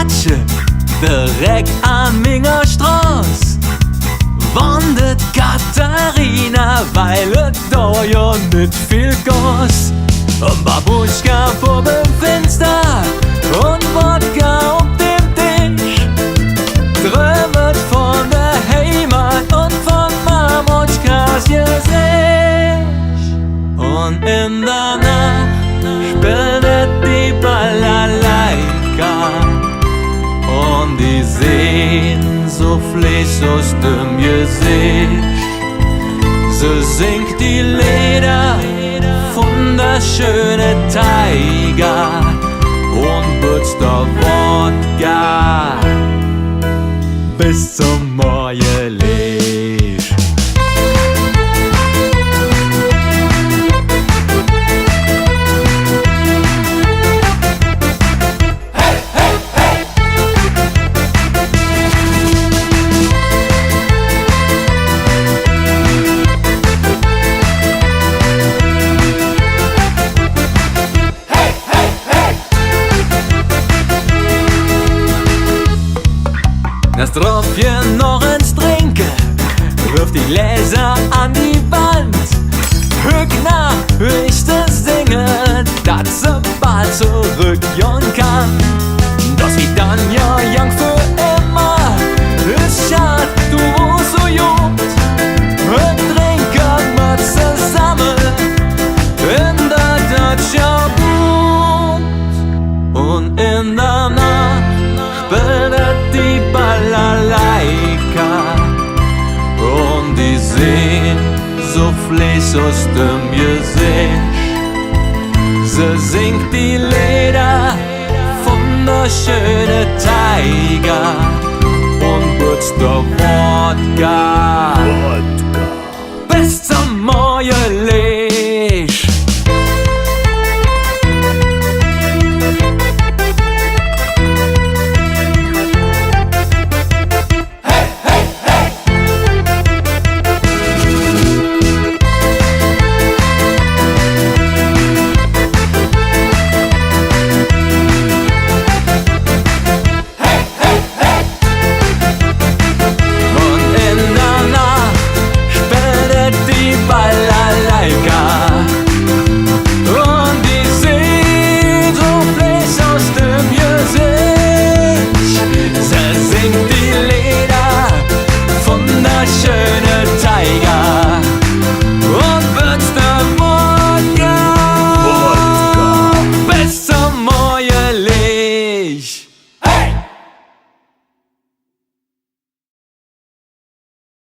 Statsche direkt an meiner Straß wandert Katharina, weil es da ja nicht viel Gas. Und Babuschka vor dem Fenster und Wodka auf dem Tisch, träumet von der Heimat und von Mamutschkas Gesicht. Und in der Nacht spielt die Balalaika und die sehen so Fleisch aus dem Gesicht. Sie singt die Lieder von der schönen Tiger und putzt der Wodka bis zum Morgenlicht. Das Tropfchen noch ins Trinken, wirft die Gläser an die Wand. Hück nach, hör ich das singen, dass sie bald zurückgehen kann. Das geht dann ja jung für immer, ist schad, du warst so jung. Und trinken wir zusammen in der Deutscher Bund. Und in der Nacht spielt die Balalaika und die sehen so Fleisch aus dem Gesicht. Sie singt die Lieder von der schönen Tiger und putzt der Wodka bis zum